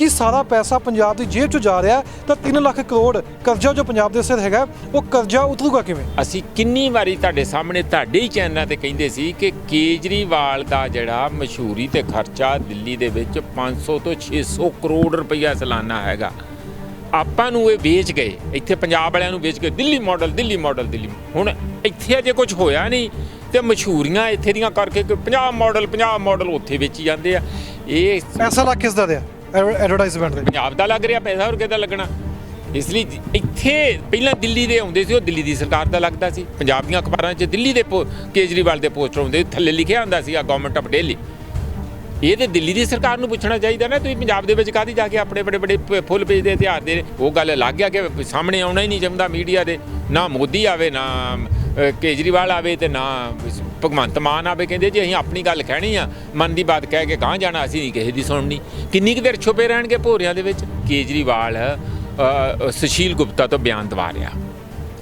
कि सारा पैसा पंजाब की जेब 'चों जा रहा है, तो 3 लाख करोड़ कर्जा जो पंजाब के सिर है वो कर्जा उतरूगा किवें? ਅਸੀਂ ਕਿੰਨੀ ਵਾਰੀ ਤੁਹਾਡੇ ਸਾਹਮਣੇ ਤੁਹਾਡੇ ਹੀ ਚੈਨਲਾਂ ਤੇ ਕਹਿੰਦੇ ਸੀ ਕਿ ਕੇਜਰੀਵਾਲ ਦਾ ਜਿਹੜਾ ਮਸ਼ਹੂਰੀ ਤੇ ਖਰਚਾ ਦਿੱਲੀ ਦੇ ਵਿੱਚ 500 ਤੋਂ 600 ਕਰੋੜ ਰੁਪਈਆ ਸਾਲਾਨਾ ਹੈਗਾ। ਆਪਾਂ ਨੂੰ ਇਹ ਵੇਚ ਗਏ, ਇੱਥੇ ਪੰਜਾਬ ਵਾਲਿਆਂ ਨੂੰ ਵੇਚ ਗਏ, ਦਿੱਲੀ ਮਾਡਲ। ਹੁਣ ਇੱਥੇ ਅਜੇ ਕੁਝ ਹੋਇਆ ਨਹੀਂ ਤੇ ਮਸ਼ਹੂਰੀਆਂ ਇੱਥੇ ਦੀਆਂ ਕਰਕੇ ਕਿ ਪੰਜਾਬ ਮਾਡਲ ਉੱਥੇ ਵੇਚੀ ਜਾਂਦੇ ਆ। ਇਹ पैसा ਲੱਗ किस दा दिया एडवर्टाइजमेंट दे? ਪੰਜਾਬ ਦਾ ਲੱਗ ਰਿਹਾ, ਪੈਸਾ ਹੋਰ ਕਿਹਦਾ ਲੱਗਣਾ। ਇਸ ਲਈ ਇੱਥੇ ਪਹਿਲਾਂ ਦਿੱਲੀ ਦੇ ਆਉਂਦੇ ਸੀ, ਉਹ ਦਿੱਲੀ ਦੀ ਸਰਕਾਰ ਦਾ ਲੱਗਦਾ ਸੀ। ਪੰਜਾਬ ਦੀਆਂ ਅਖਬਾਰਾਂ 'ਚ ਦਿੱਲੀ ਦੇ ਕੇਜਰੀਵਾਲ ਦੇ ਪੋਸਟਰ ਆਉਂਦੇ, ਥੱਲੇ ਲਿਖਿਆ ਹੁੰਦਾ ਸੀ ਗਵਰਨਮੈਂਟ ਆਫ ਦਿੱਲੀ। ਇਹ ਤੇ ਦਿੱਲੀ ਦੀ ਸਰਕਾਰ ਨੂੰ ਪੁੱਛਣਾ ਚਾਹੀਦਾ ਨਾ, ਤੁਸੀਂ ਪੰਜਾਬ ਦੇ ਵਿੱਚ ਕਾਹਦੀ ਜਾ ਕੇ ਆਪਣੇ ਬੜੇ ਫੁੱਲ ਪੇਜ ਦੇ ਇਤਿਹਾਸ ਦੇ। ਉਹ ਗੱਲ ਲੱਗ ਗਿਆ ਕਿ ਸਾਹਮਣੇ ਆਉਣਾ ਹੀ ਨਹੀਂ ਚਾਹੁੰਦਾ ਮੀਡੀਆ ਦੇ, ਨਾ ਮੋਦੀ ਆਵੇ ਨਾ ਕੇਜਰੀਵਾਲ ਆਵੇ ਤੇ ਨਾ ਭਗਵੰਤ ਮਾਨ ਆਵੇ। ਕਹਿੰਦੇ ਜੀ ਅਸੀਂ ਆਪਣੀ ਗੱਲ ਕਹਿਣੀ ਆ, ਮਨ ਦੀ ਬਾਤ ਕਹਿ ਕੇ ਗਾਂਹ ਜਾਣਾ, ਅਸੀਂ ਨਹੀਂ ਕਿਸੇ ਦੀ ਸੁਣਨੀ। ਕਿੰਨੀ ਕੁ ਦੇਰ ਛੁਪੇ ਰਹਿਣਗੇ ਭੋਰਿਆਂ ਦੇ ਵਿੱਚ? ਕੇਜਰੀਵਾਲ ਸੁਸ਼ੀਲ ਗੁਪਤਾ ਤੋਂ ਬਿਆਨ ਦਵਾ ਰਿਹਾ,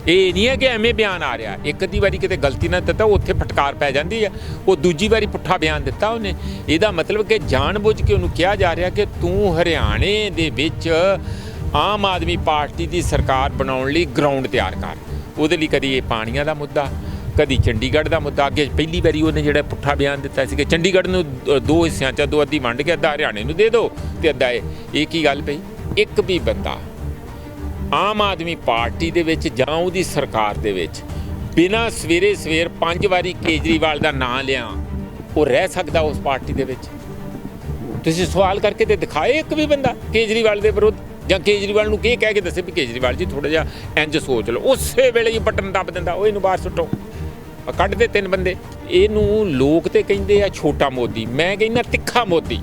ਇਹ ਨਹੀਂ ਹੈ ਕਿ ਐਵੇਂ ਬਿਆਨ ਆ ਰਿਹਾ। ਇੱਕ ਅੱਧੀ ਵਾਰੀ ਕਿਤੇ ਗਲਤੀ ਨਾਲ ਦਿੱਤਾ ਉੱਥੇ ਫਟਕਾਰ ਪੈ ਜਾਂਦੀ ਹੈ, ਉਹ ਦੂਜੀ ਵਾਰੀ ਪੁੱਠਾ ਬਿਆਨ ਦਿੱਤਾ ਉਹਨੇ। ਇਹਦਾ ਮਤਲਬ ਕਿ ਜਾਣਬੁੱਝ ਕੇ ਉਹਨੂੰ ਕਿਹਾ ਜਾ ਰਿਹਾ ਕਿ ਤੂੰ ਹਰਿਆਣੇ ਦੇ ਵਿੱਚ ਆਮ ਆਦਮੀ ਪਾਰਟੀ ਦੀ ਸਰਕਾਰ ਬਣਾਉਣ ਲਈ ਗਰਾਊਂਡ ਤਿਆਰ ਕਰ। ਉਹਦੇ ਲਈ ਕਦੀ ਇਹ ਪਾਣੀਆਂ ਦਾ ਮੁੱਦਾ, ਕਦੀ ਚੰਡੀਗੜ੍ਹ ਦਾ ਮੁੱਦਾ। ਅੱਗੇ ਪਹਿਲੀ ਵਾਰੀ ਉਹਨੇ ਜਿਹੜਾ ਪੁੱਠਾ ਬਿਆਨ ਦਿੱਤਾ ਸੀ ਕਿ ਚੰਡੀਗੜ੍ਹ ਨੂੰ 2 ਹਿੱਸਿਆਂ 'ਚ ਅੱਧੀ ਵੰਡ ਕੇ ਅੱਧਾ ਹਰਿਆਣੇ ਨੂੰ ਦੇ ਦਿਓ ਤੇ ਅੱਧਾ ਇਹ ਕੀ ਗੱਲ ਪਈ? ਇੱਕ ਵੀ ਬੰਦਾ ਆਮ ਆਦਮੀ ਪਾਰਟੀ ਦੇ ਵਿੱਚ ਜਾਂ ਉਹਦੀ ਸਰਕਾਰ ਦੇ ਵਿੱਚ ਬਿਨਾਂ ਸਵੇਰ 5 ਵਾਰੀ ਕੇਜਰੀਵਾਲ ਦਾ ਨਾਂ ਲਿਆ ਉਹ ਰਹਿ ਸਕਦਾ ਉਸ ਪਾਰਟੀ ਦੇ ਵਿੱਚ? ਤੁਸੀਂ ਸਵਾਲ ਕਰਕੇ ਤੇ ਦਿਖਾਏ ਇੱਕ ਵੀ ਬੰਦਾ ਕੇਜਰੀਵਾਲ ਦੇ ਵਿਰੁੱਧ, ਜਾਂ ਕੇਜਰੀਵਾਲ ਨੂੰ ਕੀ ਕਹਿ ਕੇ ਦੱਸੇ ਵੀ ਕੇਜਰੀਵਾਲ ਜੀ ਥੋੜ੍ਹਾ ਜਿਹਾ ਇੰਜ ਸੋਚ ਲਓ। ਉਸੇ ਵੇਲੇ ਹੀ ਬਟਨ ਦੱਬ ਦਿੰਦਾ, ਉਹ ਇਹਨੂੰ ਬਾਹਰ ਸੁੱਟੋ, ਕੱਢ ਦੇ 3 ਬੰਦੇ। ਇਹਨੂੰ ਲੋਕ ਤੇ ਕਹਿੰਦੇ ਆ ਛੋਟਾ ਮੋਦੀ, ਮੈਂ ਕਹਿੰਦਾ ਤਿੱਖਾ ਮੋਦੀ।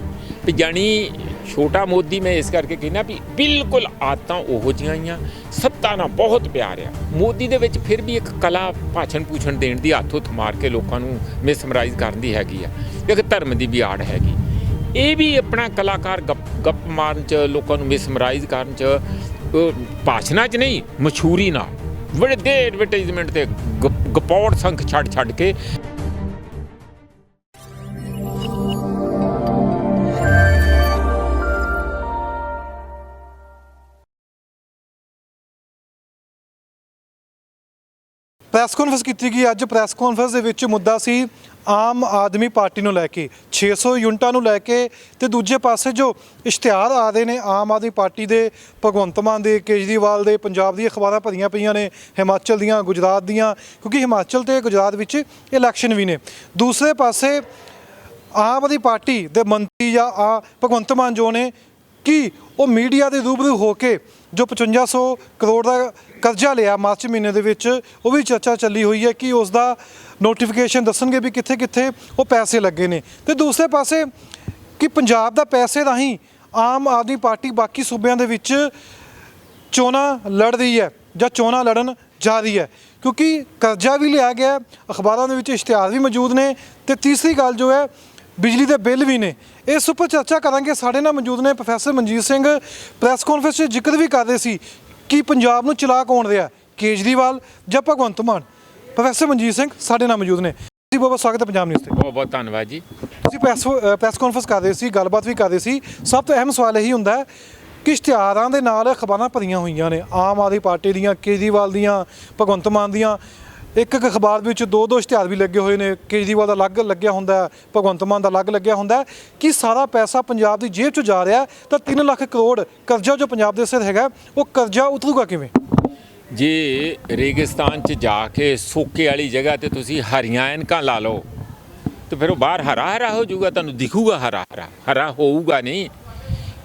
ਵੀ ਜਾਣੀ ਛੋਟਾ ਮੋਦੀ ਮੈਂ ਇਸ ਕਰਕੇ ਕਹਿੰਦਾ ਵੀ ਬਿਲਕੁਲ ਆਦਤਾਂ ਉਹੋ ਜਿਹੀਆਂ ਹੀ ਆ, ਸੱਤਾ ਨਾਲ ਬਹੁਤ ਪਿਆਰ ਆ ਮੋਦੀ ਦੇ ਵਿੱਚ। ਫਿਰ ਵੀ ਇੱਕ ਕਲਾ ਭਾਸ਼ਣ ਪੂਛਣ ਦੇਣ ਦੀ, ਹੱਥ ਹੁੱਥ ਮਾਰ ਕੇ ਲੋਕਾਂ ਨੂੰ ਮਿਸਮਰਾਈਜ਼ ਕਰਨ ਦੀ ਹੈਗੀ ਆ, ਇੱਕ ਧਰਮ ਦੀ ਵੀ ਆੜ ਹੈਗੀ। ਇਹ ਵੀ ਆਪਣਾ ਕਲਾਕਾਰ ਗੱਪ ਮਾਰਨ 'ਚ, ਲੋਕਾਂ ਨੂੰ ਮਿਸਮਰਾਈਜ਼ ਕਰਨ 'ਚ, ਭਾਸ਼ਣਾਂ 'ਚ ਨਹੀਂ ਮਸ਼ਹੂਰੀ ਨਾਲ ਬੜੇ ਦੇ ਐਡਵਰਟਾਈਜ਼ਮੈਂਟ ਤੇ ਗਪੌੜ ਸੰਖ ਛੱਡ ਕੇ। ਪ੍ਰੈਸ ਕਾਨਫਰੰਸ ਕੀਤੀ ਗਈ ਅੱਜ। ਪ੍ਰੈਸ ਕਾਨਫਰੰਸ ਦੇ ਵਿੱਚ ਮੁੱਦਾ ਸੀ ਆਮ ਆਦਮੀ ਪਾਰਟੀ ਨੂੰ ਲੈ ਕੇ, 600 ਯੂਨਿਟਾਂ ਨੂੰ ਲੈ ਕੇ, ਤੇ ਦੂਜੇ ਪਾਸੇ ਜੋ ਇਸ਼ਤਿਹਾਰ ਆ ਰਹੇ ਨੇ ਆਮ ਆਦਮੀ ਪਾਰਟੀ ਦੇ, ਭਗਵੰਤ ਮਾਨ ਦੇ, ਕੇਜਰੀਵਾਲ ਦੇ। ਪੰਜਾਬ ਦੀਆਂ ਅਖਬਾਰਾਂ ਭਰੀਆਂ ਪਈਆਂ ਨੇ, ਹਿਮਾਚਲ ਦੀਆਂ, ਗੁਜਰਾਤ ਦੀਆਂ, ਕਿਉਂਕਿ ਹਿਮਾਚਲ ਤੇ ਗੁਜਰਾਤ ਵਿੱਚ ਇਲੈਕਸ਼ਨ ਵੀ ਨੇ। ਦੂਸਰੇ ਪਾਸੇ ਆਮ ਆਦਮੀ ਪਾਰਟੀ ਦੇ ਮੰਤਰੀ ਜਾਂ ਭਗਵੰਤ ਮਾਨ ਜੋ ਨੇ ਕਿ ਉਹ ਮੀਡੀਆ ਦੇ ਰੂਬਰੂ ਹੋ ਕੇ ਜੋ 5500 ਕਰੋੜ ਦਾ ਕਰਜ਼ਾ ਲਿਆ ਮਾਰਚ ਮਹੀਨੇ ਦੇ ਵਿੱਚ, ਉਹ ਵੀ ਚਰਚਾ ਚੱਲੀ ਹੋਈ ਹੈ ਕਿ ਉਸ ਦਾ ਨੋਟੀਫਿਕੇਸ਼ਨ ਦੱਸਣਗੇ ਵੀ ਕਿੱਥੇ ਕਿੱਥੇ ਉਹ ਪੈਸੇ ਲੱਗੇ ਨੇ। ਤੇ ਦੂਸਰੇ ਪਾਸੇ ਕਿ ਪੰਜਾਬ ਦਾ ਪੈਸੇ ਰਾਹੀਂ ਆਮ ਆਦਮੀ ਪਾਰਟੀ ਬਾਕੀ ਸੂਬਿਆਂ ਦੇ ਵਿੱਚ ਚੋਣਾਂ ਲੜ ਰਹੀ ਹੈ ਜਾਂ ਚੋਣਾਂ ਲੜਨ ਜਾ ਰਹੀ ਹੈ, ਕਿਉਂਕਿ ਕਰਜ਼ਾ ਵੀ ਲਿਆ ਗਿਆ, ਅਖਬਾਰਾਂ ਦੇ ਵਿੱਚ ਇਸ਼ਤਿਹਾਰ ਵੀ ਮੌਜੂਦ ਨੇ, ਤੇ ਤੀਸਰੀ ਗੱਲ ਜੋ ਹੈ ਬਿਜਲੀ ਦੇ ਬਿੱਲ ਵੀ ਨੇ। ਇਸ ਉੱਪਰ ਚਰਚਾ ਕਰਾਂਗੇ। ਸਾਡੇ ਨਾਲ ਮੌਜੂਦ ਨੇ professor Manjeet Singh. Press conference 'ਚ ਜ਼ਿਕਰ ਵੀ ਕਰਦੇ ਸੀ ਕਿ ਪੰਜਾਬ ਨੂੰ ਚਲਾ ਕੌਣ ਰਿਹਾ, ਕੇਜਰੀਵਾਲ ਜਾਂ ਭਗਵੰਤ ਮਾਨ। ਪ੍ਰੋਫੈਸਰ ਮਨਜੀਤ ਸਿੰਘ ਸਾਡੇ ਨਾਲ ਮੌਜੂਦ ਨੇ। ਜੀ ਬਹੁਤ ਸਵਾਗਤ ਹੈ ਪੰਜਾਬ ਨਿਊਜ਼ ਤੇ। ਬਹੁਤ ਬਹੁਤ ਧੰਨਵਾਦ ਜੀ। ਤੁਸੀਂ ਪ੍ਰੈਸ ਕਾਨਫਰੰਸ ਕਰ ਰਹੇ ਸੀ, ਗੱਲਬਾਤ ਵੀ ਕਰ ਰਹੇ ਸੀ। ਸਭ ਤੋਂ ਅਹਿਮ ਸਵਾਲ ਇਹੀ ਹੁੰਦਾ ਹੈ ਕਿ ਇਸ਼ਤਿਹਾਰਾਂ ਦੇ ਨਾਲ ਅਖਬਾਰਾਂ ਭਰੀਆਂ ਹੋਈਆਂ ਨੇ ਆਮ ਆਦਮੀ ਪਾਰਟੀ ਦੀਆਂ, ਕੇਜਰੀਵਾਲ ਦੀਆਂ, ਭਗਵੰਤ ਮਾਨ ਦੀਆਂ। ਇੱਕ ਅਖਬਾਰ ਵਿੱਚ 2 ਇਸ਼ਤਿਹਾਰ ਵੀ ਲੱਗੇ ਹੋਏ ਨੇ, ਕੇਜਰੀਵਾਲ ਦਾ ਅਲੱਗ ਲੱਗਿਆ ਹੁੰਦਾ, ਭਗਵੰਤ ਮਾਨ ਦਾ ਅਲੱਗ ਲੱਗਿਆ ਹੁੰਦਾ ਕਿ ਸਾਰਾ ਪੈਸਾ ਪੰਜਾਬ ਦੀ ਜੇਬ 'ਚ ਜਾ ਰਿਹਾ, ਤਾਂ 3 ਲੱਖ ਕਰੋੜ ਕਰਜ਼ਾ ਜੋ ਪੰਜਾਬ ਦੇ ਸਿਰ ਹੈਗਾ ਉਹ ਕਰਜ਼ਾ ਉਤਰੂਗਾ ਕਿਵੇਂ? ਜੇ ਰੇਗਿਸਤਾਨ 'ਚ ਜਾ ਕੇ ਸੋਕੇ ਵਾਲੀ ਜਗ੍ਹਾ ਤੇ ਤੁਸੀਂ ਹਰੀਆਂ ਐਨਕਾਂ ਲਾ ਲਓ ਤੇ ਫਿਰ ਉਹ ਬਾਹਰ ਹਰਾ ਹੋ ਜਾਊਗਾ, ਤੁਹਾਨੂੰ ਦਿਖੂਗਾ ਹਰਾ ਹੋਊਗਾ ਨਹੀਂ।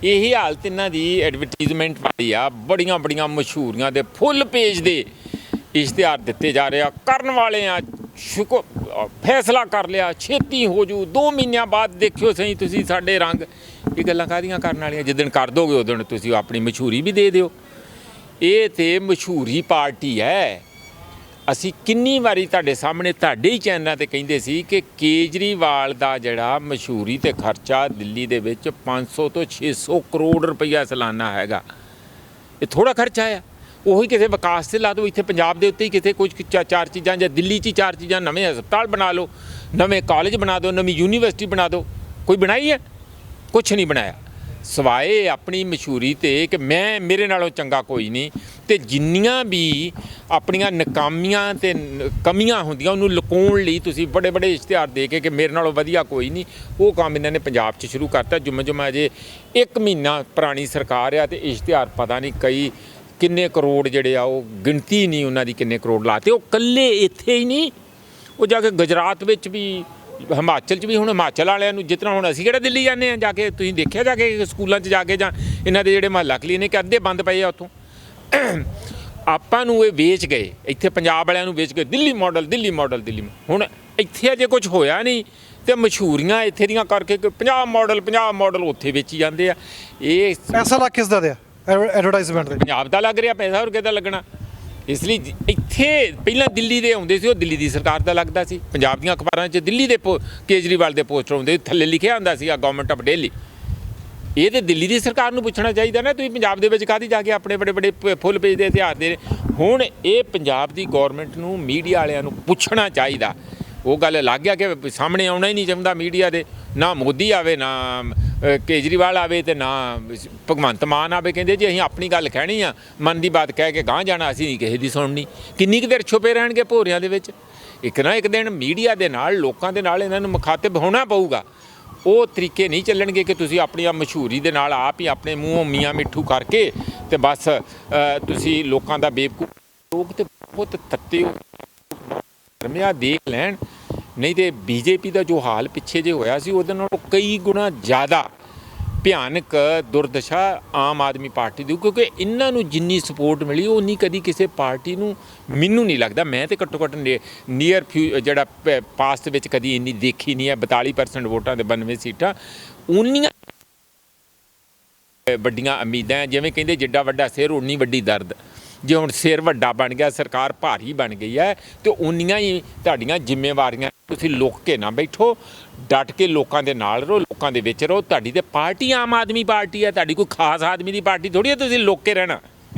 ਇਹੀ ਹਾਲਤ ਇਹਨਾਂ ਦੀ ਐਡਵਰਟਾਈਜ਼ਮੈਂਟ ਵਾਲੀ ਆ। ਬੜੀਆਂ ਮਸ਼ਹੂਰੀਆਂ ਦੇ ਫੁੱਲ ਪੇਜ ਦੇ ਇਸ਼ਤਿਹਾਰ ਦਿੱਤੇ ਜਾ ਰਹੇ ਆ। ਕਰਨ ਵਾਲੇ ਆ ਫੈਸਲਾ ਕਰ ਲਿਆ, ਛੇਤੀ ਹੋ ਜੂ, 2 ਮਹੀਨਿਆਂ ਬਾਅਦ ਦੇਖਿਓ ਸਹੀ ਤੁਸੀਂ ਸਾਡੇ ਰੰਗ। ਇਹ ਗੱਲਾਂ ਕਾਹਦੀਆਂ ਕਰਨ ਵਾਲੀਆਂ? ਜਿੱਦਣ ਕਰ ਦੋਗੇ ਉਦੋਂ ਤੁਸੀਂ ਆਪਣੀ ਮਸ਼ਹੂਰੀ ਵੀ ਦੇ ਦਿਓ। ਇਹ ਤੇ ਮਸ਼ਹੂਰੀ ਪਾਰਟੀ ਹੈ। ਅਸੀਂ ਕਿੰਨੀ ਵਾਰੀ ਤੁਹਾਡੇ ਸਾਹਮਣੇ ਤੁਹਾਡੇ ਹੀ ਚੈਨਲਾਂ ਤੇ ਕਹਿੰਦੇ ਸੀ ਕਿ ਕੇਜਰੀਵਾਲ ਦਾ ਜਿਹੜਾ ਮਸ਼ਹੂਰੀ ਤੇ ਖਰਚਾ ਦਿੱਲੀ ਦੇ ਵਿੱਚ 500 ਤੋਂ 600 ਕਰੋੜ ਰੁਪਈਆ ਸਾਲਾਨਾ ਹੈਗਾ। ਇਹ ਥੋੜ੍ਹਾ ਖਰਚਾ ਆ। ਉਹੀ ਕਿਸੇ ਵਿਕਾਸ 'ਤੇ ਲਾ ਦਿਓ। ਇੱਥੇ ਪੰਜਾਬ ਦੇ ਉੱਤੇ ਹੀ ਕਿਤੇ ਕੁਝ 4 ਚੀਜ਼ਾਂ, ਜਾਂ ਦਿੱਲੀ 'ਚ 4 ਚੀਜ਼ਾਂ, ਨਵੇਂ ਹਸਪਤਾਲ ਬਣਾ ਲਓ, ਨਵੇਂ ਕਾਲਜ ਬਣਾ ਦਿਓ, ਨਵੀਂ ਯੂਨੀਵਰਸਿਟੀ ਬਣਾ ਦਿਓ। ਕੋਈ ਬਣਾਈ ਹੈ? ਕੁਛ ਨਹੀਂ ਬਣਾਇਆ। ਸਵਾਏ ਆਪਣੀ ਮਸ਼ਹੂਰੀ ਤੇ ਕਿ ਮੇਰੇ ਨਾਲੋਂ ਚੰਗਾ ਕੋਈ ਨਹੀਂ, ਤੇ ਜਿੰਨੀਆਂ ਵੀ ਆਪਣੀਆਂ ਨਾਕਾਮੀਆਂ ਤੇ ਕਮੀਆਂ ਹੁੰਦੀਆਂ ਉਹਨੂੰ ਲੁਕਾਉਣ ਲਈ ਤੁਸੀਂ ਬੜੇ ਬੜੇ ਇਸ਼ਤਿਹਾਰ ਦੇ ਕੇ ਕਿ ਮੇਰੇ ਨਾਲੋਂ ਵਧੀਆ ਕੋਈ ਨਹੀਂ, ਉਹ ਕੰਮ ਇਹਨਾਂ ਨੇ ਪੰਜਾਬ 'ਚ ਸ਼ੁਰੂ ਕਰਤਾ। ਜੁਮਾ ਅਜੇ 1 ਮਹੀਨਾ ਪੁਰਾਣੀ ਸਰਕਾਰ ਆ ਤੇ ਇਸ਼ਤਿਹਾਰ ਪਤਾ ਨਹੀਂ ਕਈ ਕਿੰਨੇ ਕਰੋੜ ਜਿਹੜੇ ਆ, ਉਹ ਗਿਣਤੀ ਨਹੀਂ ਉਹਨਾਂ ਦੀ ਕਿੰਨੇ ਕਰੋੜ ਲਾਤੇ। ਉਹ ਇਕੱਲੇ ਇੱਥੇ ਹੀ ਨਹੀਂ, ਉਹ ਜਾ ਕੇ ਗੁਜਰਾਤ ਵਿੱਚ ਵੀ, ਹਿਮਾਚਲ 'ਚ ਵੀ। ਹੁਣ ਹਿਮਾਚਲ ਵਾਲਿਆਂ ਨੂੰ ਜਿਤਨਾ, ਹੁਣ ਅਸੀਂ ਕਿਹੜਾ ਦਿੱਲੀ ਜਾਂਦੇ ਹਾਂ ਜਾ ਕੇ, ਤੁਸੀਂ ਦੇਖਿਆ ਜਾ ਕੇ ਸਕੂਲਾਂ 'ਚ ਜਾ ਕੇ, ਜਾਂ ਇਹਨਾਂ ਦੇ ਜਿਹੜੇ ਮੁਹੱਲਾ ਕਲੀਨਿਕ ਅੱਧੇ ਬੰਦ ਪਏ ਆ ਉੱਥੋਂ। ਆਪਾਂ ਨੂੰ ਇਹ ਵੇਚ ਗਏ, ਇੱਥੇ ਪੰਜਾਬ ਵਾਲਿਆਂ ਨੂੰ ਵੇਚ ਗਏ, ਦਿੱਲੀ ਮਾਡਲ ਦਿੱਲੀ ਮਾਡਲ ਦਿੱਲੀ। ਹੁਣ ਇੱਥੇ ਅਜੇ ਕੁਝ ਹੋਇਆ ਨਹੀਂ ਤੇ ਮਸ਼ਹੂਰੀਆਂ ਇੱਥੇ ਦੀਆਂ ਕਰਕੇ ਪੰਜਾਬ ਮਾਡਲ ਉੱਥੇ ਵੇਚੀ ਜਾਂਦੇ ਆ। ਇਹ ਪੈਸਾ ਲੱਗ ਕਿਸ ਦਾ ਦਿਆ ਐਡਵਰਟਾਈਜ਼ਮੈਂਟ ਦੇ? ਪੰਜਾਬ ਦਾ ਲੱਗ ਰਿਹਾ ਪੈਸਾ, ਹੋਰ ਕਿਹਦਾ ਲੱਗਣਾ। ਇਸ ਲਈ ਇੱਥੇ ਪਹਿਲਾਂ ਦਿੱਲੀ ਦੇ ਆਉਂਦੇ ਸੀ, ਉਹ ਦਿੱਲੀ ਦੀ ਸਰਕਾਰ ਦਾ ਲੱਗਦਾ ਸੀ। ਪੰਜਾਬ ਦੀਆਂ ਅਖਬਾਰਾਂ 'ਚ ਦਿੱਲੀ ਦੇ ਕੇਜਰੀਵਾਲ ਦੇ ਪੋਸਟਰ ਆਉਂਦੇ, ਥੱਲੇ ਲਿਖਿਆ ਹੁੰਦਾ ਸੀ ਗਵਰਨਮੈਂਟ ਆਫ ਦਿੱਲੀ। ਇਹ ਤੇ ਦਿੱਲੀ ਦੀ ਸਰਕਾਰ ਨੂੰ ਪੁੱਛਣਾ ਚਾਹੀਦਾ ਨਾ, ਤੁਸੀਂ ਪੰਜਾਬ ਦੇ ਵਿੱਚ ਕਾਹਦੀ ਜਾ ਕੇ ਆਪਣੇ ਬੜੇ ਫੁੱਲ ਪੇਜ ਦੇ ਇਤਿਹਾਸ ਦੇ। ਹੁਣ ਇਹ ਪੰਜਾਬ ਦੀ ਗੌਰਮੈਂਟ ਨੂੰ, ਮੀਡੀਆ ਵਾਲਿਆਂ ਨੂੰ ਪੁੱਛਣਾ ਚਾਹੀਦਾ। ਉਹ ਗੱਲ ਲੱਗ ਗਿਆ ਕਿ ਸਾਹਮਣੇ ਆਉਣਾ ਹੀ ਨਹੀਂ ਚਾਹੁੰਦਾ ਮੀਡੀਆ ਦੇ, ਨਾ ਮੋਦੀ ਆਵੇ, ਨਾ ਕੇਜਰੀਵਾਲ ਆਵੇ, ਤੇ ਨਾ ਭਗਵੰਤ ਮਾਨ ਆਵੇ। ਕਹਿੰਦੇ ਜੀ ਅਸੀਂ ਆਪਣੀ ਗੱਲ ਕਹਿਣੀ ਆ, ਮਨ ਦੀ ਬਾਤ ਕਹਿ ਕੇ ਗਾਂਹ ਜਾਣਾ, ਅਸੀਂ ਨਹੀਂ ਕਿਸੇ ਦੀ ਸੁਣਨੀ। ਕਿੰਨੀ ਕੁ ਦੇਰ ਛੁਪੇ ਰਹਿਣਗੇ ਭੋਰਿਆਂ ਦੇ ਵਿੱਚ? ਇੱਕ ਨਾ ਇੱਕ ਦਿਨ ਮੀਡੀਆ ਦੇ ਨਾਲ, ਲੋਕਾਂ ਦੇ ਨਾਲ ਇਹਨਾਂ ਨੂੰ ਮੁਖਾਤਿਬ ਹੋਣਾ ਪਊਗਾ। ਉਹ ਤਰੀਕੇ ਨਹੀਂ ਚੱਲਣਗੇ ਕਿ ਤੁਸੀਂ ਆਪਣੀ ਮਸ਼ਹੂਰੀ ਦੇ ਨਾਲ ਆਪ ਹੀ ਆਪਣੇ ਮੂੰਹੋਂ ਮੀਆਂ ਮਿੱਠੂ ਕਰਕੇ ਤੇ ਬਸ ਤੁਸੀਂ ਲੋਕਾਂ ਦਾ ਬੇਵਕੂਫ। ਲੋਕ ਤੇ ਬਹੁਤ ਤੱਤੇ ਰਮਿਆ ਦੇਖ ਲੈਣ। ਨਹੀਂ ਤੇ ਬੀਜੇਪੀ ਦਾ ਜੋ ਹਾਲ ਪਿੱਛੇ ਜੇ ਹੋਇਆ ਸੀ, ਉਹਦੇ ਨਾਲੋਂ ਕਈ ਗੁਣਾ ਜ਼ਿਆਦਾ ਭਿਆਨਕ ਦੁਰਦਸ਼ਾ ਆਮ ਆਦਮੀ ਪਾਰਟੀ ਦੀ, ਕਿਉਂਕਿ ਇਹਨਾਂ ਨੂੰ ਜਿੰਨੀ ਸਪੋਰਟ ਮਿਲੀ ਉਨੀ ਕਦੀ ਕਿਸੇ ਪਾਰਟੀ ਨੂੰ ਮੈਨੂੰ ਨਹੀਂ ਲੱਗਦਾ। ਮੈਂ ਤੇ ਘੱਟੋ ਘੱਟ ਨੀਅਰ ਜਿਹੜਾ ਪਾਸਟ ਵਿੱਚ ਕਦੀ ਇੰਨੀ ਦੇਖੀ ਨਹੀਂ ਹੈ। 42% ਵੋਟਾਂ ਦੇ 92 ਸੀਟਾਂ, ਉਨੀਆਂ ਵੱਡੀਆਂ ਉਮੀਦਾਂ। ਜਿਵੇਂ ਕਹਿੰਦੇ ਜਿੱਡਾ ਵੱਡਾ ਸਿਰ ਉਨੀ ਵੱਡੀ ਦਰਦ। ਜੇ ਹੁਣ ਸਿਰ ਵੱਡਾ ਬਣ ਗਿਆ, ਸਰਕਾਰ ਭਾਰੀ ਬਣ ਗਈ ਹੈ, ਤੇ ਉਨੀਆਂ ਹੀ ਤੁਹਾਡੀਆਂ ਜ਼ਿੰਮੇਵਾਰੀਆਂ। ਤੁਸੀਂ ਲੁੱਕ ਕੇ ਨਾ ਬੈਠੋ, ਡਟ ਕੇ ਲੋਕਾਂ ਦੇ ਨਾਲ ਰਹੋ, ਲੋਕਾਂ ਦੇ ਵਿੱਚ ਰਹੋ। ਤੁਹਾਡੀ ਤੇ ਪਾਰਟੀ ਆਮ ਆਦਮੀ ਪਾਰਟੀ ਹੈ, ਤੁਹਾਡੀ ਕੋਈ ਖਾਸ ਆਦਮੀ ਦੀ ਪਾਰਟੀ ਥੋੜ੍ਹੀ ਹੈ, ਤੁਸੀਂ ਲੁੱਕ ਕੇ ਰਹਿਣਾ।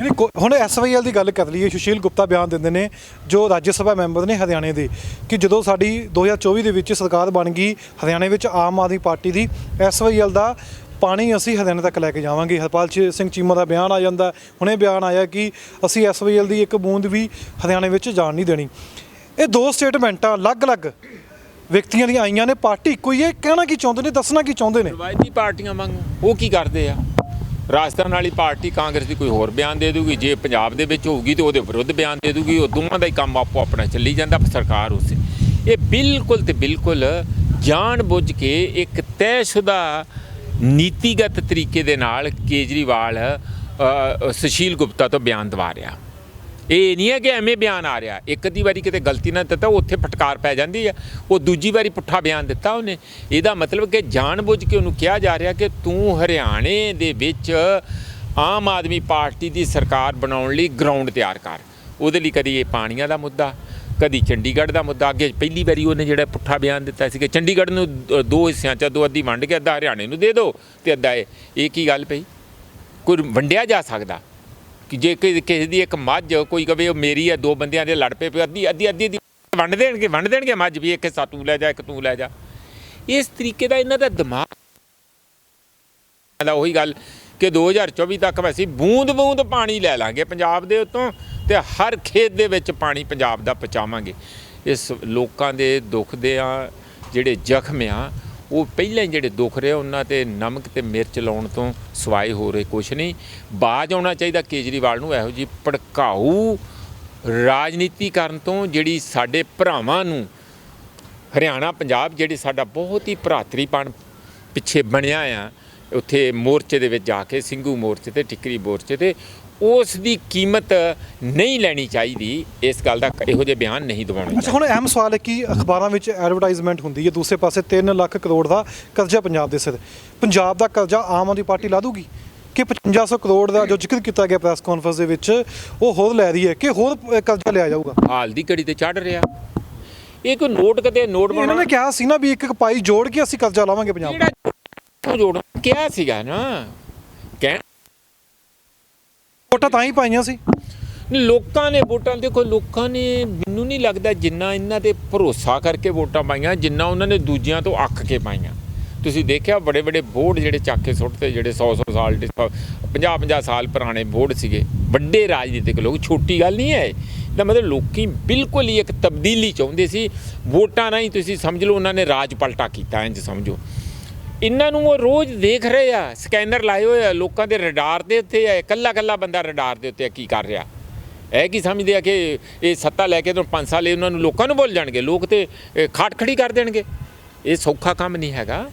ਹੁਣ SYL ਦੀ ਗੱਲ ਕਰ ਲਈਏ, ਸੁਸ਼ੀਲ ਗੁਪਤਾ ਬਿਆਨ ਦਿੰਦੇ ਨੇ, ਜੋ ਰਾਜ ਸਭਾ ਮੈਂਬਰ ਨੇ ਹਰਿਆਣੇ ਦੇ, ਕਿ ਜਦੋਂ ਸਾਡੀ 2024 ਦੇ ਵਿੱਚ ਸਰਕਾਰ ਬਣ ਗਈ ਹਰਿਆਣੇ ਵਿੱਚ ਆਮ ਆਦਮੀ ਪਾਰਟੀ ਦੀ, SYL ਦਾ ਪਾਣੀ ਅਸੀਂ ਹਰਿਆਣੇ ਤੱਕ ਲੈ ਕੇ ਜਾਵਾਂਗੇ। ਹਰਪਾਲ ਸਿੰਘ ਚੀਮਾ ਦਾ ਬਿਆਨ ਆ ਜਾਂਦਾ। ਹੁਣੇ ਬਿਆਨ ਆਇਆ ਕਿ ਅਸੀਂ SYL ਦੀ ਇੱਕ ਬੂੰਦ ਵੀ ਹਰਿਆਣੇ ਵਿੱਚ ਜਾਣ ਨਹੀਂ ਦੇਣੀ। ਇਹ ਦੋ ਸਟੇਟਮੈਂਟਾਂ ਅਲੱਗ-ਅਲੱਗ ਵਿਅਕਤੀਆਂ ਦੀਆਂ ਆਈਆਂ ਨੇ। ਪਾਰਟੀ ਇੱਕੋ ਹੀ ਹੈ, ਕਹਿਣਾ ਕੀ ਚਾਹੁੰਦੇ ਨੇ, ਦੱਸਣਾ ਕੀ ਚਾਹੁੰਦੇ ਨੇ? ਰਵਾਇਤੀ ਪਾਰਟੀਆਂ ਵਾਂਗੂ ਉਹ ਕੀ ਕਰਦੇ ਆ? ਰਾਜਸਥਾਨ ਵਾਲੀ ਪਾਰਟੀ ਕਾਂਗਰਸ ਦੀ ਕੋਈ ਹੋਰ ਬਿਆਨ ਦੇ ਦੂਗੀ, ਜੇ ਪੰਜਾਬ ਦੇ ਵਿੱਚ ਹੋਊਗੀ ਤਾਂ ਉਹਦੇ ਵਿਰੁੱਧ ਬਿਆਨ ਦੇ ਦੂਗੀ। ਉਹ ਦੋਵਾਂ ਦਾ ਹੀ ਕੰਮ ਆਪੋ ਆਪਣਾ ਚੱਲੀ ਜਾਂਦਾ ਸਰਕਾਰ ਉਸੇ। ਇਹ ਬਿਲਕੁਲ ਤੇ ਬਿਲਕੁਲ ਜਾਣ ਬੁੱਝ ਕੇ ਇੱਕ ਤੈਅਸ਼ੁਦਾ ਨੀਤੀਗਤ ਤਰੀਕੇ ਦੇ ਨਾਲ ਕੇਜਰੀਵਾਲ ਸੁਸ਼ੀਲ ਗੁਪਤਾ ਤੋਂ ਬਿਆਨ ਦਵਾ ਰਿਹਾ। ਇਹ ਨਹੀਂ ਹੈ ਕਿ ਐਵੇਂ ਬਿਆਨ ਆ ਰਿਹਾ। ਇੱਕ ਅੱਧੀ ਵਾਰੀ ਕਿਤੇ ਗਲਤੀ ਨਾਲ ਦਿੱਤਾ, ਉੱਥੇ ਫਟਕਾਰ ਪੈ ਜਾਂਦੀ ਆ। ਉਹ ਦੂਜੀ ਵਾਰੀ ਪੁੱਠਾ ਬਿਆਨ ਦਿੱਤਾ ਉਹਨੇ। ਇਹਦਾ ਮਤਲਬ ਕਿ ਜਾਣ ਬੁੱਝ ਕੇ ਉਹਨੂੰ ਕਿਹਾ ਜਾ ਰਿਹਾ ਕਿ ਤੂੰ ਹਰਿਆਣੇ ਦੇ ਵਿੱਚ ਆਮ ਆਦਮੀ ਪਾਰਟੀ ਦੀ ਸਰਕਾਰ ਬਣਾਉਣ ਲਈ ਗਰਾਊਂਡ ਤਿਆਰ ਕਰ। ਉਹਦੇ ਲਈ ਕਦੀ ਇਹ ਪਾਣੀਆਂ ਦਾ ਮੁੱਦਾ, ਕਦੀ ਚੰਡੀਗੜ੍ਹ ਦਾ ਮੁੱਦਾ। ਅੱਗੇ ਪਹਿਲੀ ਵਾਰੀ ਉਹਨੇ ਜਿਹੜਾ ਪੁੱਠਾ ਬਿਆਨ ਦਿੱਤਾ ਸੀ ਕਿ ਚੰਡੀਗੜ੍ਹ ਨੂੰ 2 ਹਿੱਸਿਆਂ 'ਚ ਅੱਧੀ ਵੰਡ ਕੇ ਅੱਧਾ ਹਰਿਆਣੇ ਨੂੰ ਦੇ ਦਿਓ ਤੇ ਅੱਧਾ ਇਹ ਕੀ ਗੱਲ ਪਈ? ਕੋਈ ਵੰਡਿਆ ਜਾ ਸਕਦਾ ਕਿ ਜੇ ਕਿਸੇ ਦੀ ਇੱਕ ਮੱਝ ਕੋਈ ਕਵੇ ਉਹ ਮੇਰੀ ਹੈ, 2 ਬੰਦਿਆਂ ਦੇ ਲੜ ਪਏ, ਅੱਧੀ ਵੰਡ ਦੇਣਗੇ ਮੱਝ ਵੀ, ਇੱਕ ਹਿੱਸਾ ਤੂੰ ਲੈ ਜਾ, ਇੱਕ ਤੂੰ ਲੈ ਜਾ। ਇਸ ਤਰੀਕੇ ਦਾ ਇਹਨਾਂ ਦਾ ਦਿਮਾਗ ਦਾ ਉਹੀ ਗੱਲ ਕਿ 2024 ਤੱਕ ਅਸੀਂ ਬੂੰਦ ਪਾਣੀ ਲੈ ਲਾਂਗੇ ਪੰਜਾਬ ਦੇ ਉੱਤੋਂ, ਤੇ ਹਰ ਖੇਤ ਦੇ ਵਿੱਚ ਪਾਣੀ ਪੰਜਾਬ ਦਾ ਪਹੁੰਚਾਵਾਂਗੇ। ਇਸ ਲੋਕਾਂ ਦੇ ਦੁੱਖ ਦੇ ਜਿਹੜੇ ਜ਼ਖਮ ਆ, ਉਹ ਪਹਿਲਾਂ ਹੀ ਜਿਹੜੇ ਦੁੱਖ ਰਹੇ ਉਹਨਾਂ 'ਤੇ ਨਮਕ ਤੇ ਮਿਰਚ ਲਾਉਣ ਤੋਂ ਸਿਵਾਏ ਹੋ ਰਹੇ ਕੁਛ ਨਹੀਂ। ਬਾਜ਼ ਆਉਣਾ ਚਾਹੀਦਾ ਕੇਜਰੀਵਾਲ ਨੂੰ ਇਹੋ ਜਿਹੀ ਭੜਕਾਊ ਰਾਜਨੀਤੀ ਕਰਨ ਤੋਂ, ਜਿਹੜੀ ਸਾਡੇ ਭਰਾਵਾਂ ਨੂੰ ਹਰਿਆਣਾ ਪੰਜਾਬ, ਜਿਹੜੀ ਸਾਡਾ ਬਹੁਤ ਹੀ ਭਰਾਤਰੀਪਣ ਪਿੱਛੇ ਬਣਿਆ ਆ ਉੱਥੇ ਮੋਰਚੇ ਦੇ ਵਿੱਚ ਜਾ ਕੇ, ਸਿੰਘੂ ਮੋਰਚੇ 'ਤੇ, ਟਿੱਕਰੀ ਮੋਰਚੇ 'ਤੇ, ਉਸ ਦੀ ਕੀਮਤ ਨਹੀਂ ਲੈਣੀ ਚਾਹੀਦੀ। ਇਸ ਗੱਲ ਦਾ ਇਹੋ ਜਿਹੇ ਬਿਆਨ ਨਹੀਂ ਦਿਵਾਉਣੇ। ਅੱਛਾ, ਹੁਣ ਅਹਿਮ ਸਵਾਲ ਹੈ ਕਿ ਅਖਬਾਰਾਂ ਵਿੱਚ ਐਡਵਰਟਾਈਜ਼ਮੈਂਟ ਹੁੰਦੀ ਹੈ, ਦੂਸਰੇ ਪਾਸੇ 3 ਲੱਖ ਕਰੋੜ ਦਾ ਕਰਜ਼ਾ ਪੰਜਾਬ ਦੇ ਸਿਰ। ਪੰਜਾਬ ਦਾ ਕਰਜ਼ਾ ਆਮ ਆਦਮੀ ਪਾਰਟੀ ਲਾ ਦੂਗੀ ਕਿ 5500 ਕਰੋੜ ਦਾ ਜੋ ਜ਼ਿਕਰ ਕੀਤਾ ਗਿਆ ਪ੍ਰੈਸ ਕਾਨਫਰੰਸ ਦੇ ਵਿੱਚ, ਉਹ ਹੋਰ ਲੈ ਰਹੀ ਹੈ ਕਿ ਹੋਰ ਕਰਜ਼ਾ ਲਿਆ ਜਾਊਗਾ? ਹਾਲ ਦੀ ਘੜੀ ਤੇ ਚੜ੍ਹ ਰਿਹਾ। ਇਹ ਕੋਈ ਨੋਟ ਕਦੇ ਨੋਟ ਬਣਾ, ਇਹਨਾਂ ਨੇ ਕਿਹਾ ਸੀ ਨਾ ਵੀ ਇੱਕ ਪਾਈ ਜੋੜ ਕੇ ਅਸੀਂ ਕਰਜ਼ਾ ਲਾਵਾਂਗੇ ਪੰਜਾਬ ਦਾ। ਜੋੜ ਕਿਹਾ ਸੀਗਾ ਨਾ, ਕਹਿ ਵੋਟਾਂ ਤਾਂ ਹੀ ਪਾਈਆਂ ਸੀ ਲੋਕਾਂ ਨੇ। ਵੋਟਾਂ ਦੇਖੋ, ਲੋਕਾਂ ਨੇ ਮੈਨੂੰ ਨਹੀਂ ਲੱਗਦਾ ਜਿੰਨਾ ਇਹਨਾਂ 'ਤੇ ਭਰੋਸਾ ਕਰਕੇ ਵੋਟਾਂ ਪਾਈਆਂ, ਜਿੰਨਾ ਉਹਨਾਂ ਨੇ ਦੂਜਿਆਂ ਤੋਂ ਅੱਕ ਕੇ ਪਾਈਆਂ। ਤੁਸੀਂ ਦੇਖਿਆ ਬੜੇ ਬੜੇ ਬੋਰਡ ਜਿਹੜੇ ਚੱਕ ਕੇ ਸੁੱਟਦੇ, ਜਿਹੜੇ 100 ਸਾਲ 50 ਸਾਲ ਪੁਰਾਣੇ ਬੋਰਡ ਸੀਗੇ। ਵੱਡੇ ਰਾਜਨੀਤਿਕ ਲੋਕ, ਛੋਟੀ ਗੱਲ ਨਹੀਂ ਹੈ ਇਹਦਾ ਮਤਲਬ ਲੋਕੀ ਬਿਲਕੁਲ ਹੀ ਇੱਕ ਤਬਦੀਲੀ ਚਾਹੁੰਦੇ ਸੀ। ਵੋਟਾਂ ਰਾਹੀਂ ਤੁਸੀਂ ਸਮਝ ਲਓ ਉਹਨਾਂ ਨੇ ਰਾਜ ਪਲਟਾ ਕੀਤਾ, ਇੰਝ ਸਮਝੋ। ਇਹਨਾਂ ਨੂੰ ਉਹ ਰੋਜ਼ ਦੇਖ ਰਹੇ ਆ, ਸਕੈਨਰ ਲਾਏ ਹੋਏ ਆ ਲੋਕਾਂ ਦੇ ਰਡਾਰ ਦੇ ਉੱਤੇ ਹੈ, ਕੱਲਾ ਬੰਦਾ ਰਡਾਰ ਦੇ ਉੱਤੇ ਕੀ ਕਰ ਰਿਹਾ। ਇਹ ਕੀ ਸਮਝਦੇ ਆ ਕਿ ਇਹ ਸੱਤਾ ਲੈ ਕੇ ਤੋਂ 5 ਸਾਲ ਉਹਨਾਂ ਨੂੰ ਲੋਕਾਂ ਨੂੰ ਭੁੱਲ ਜਾਣਗੇ, ਲੋਕ ਤੇ ਖਾਟ ਖੜੀ ਕਰ ਦੇਣਗੇ। ਇਹ ਸੌਖਾ ਕੰਮ ਨਹੀਂ ਹੈਗਾ।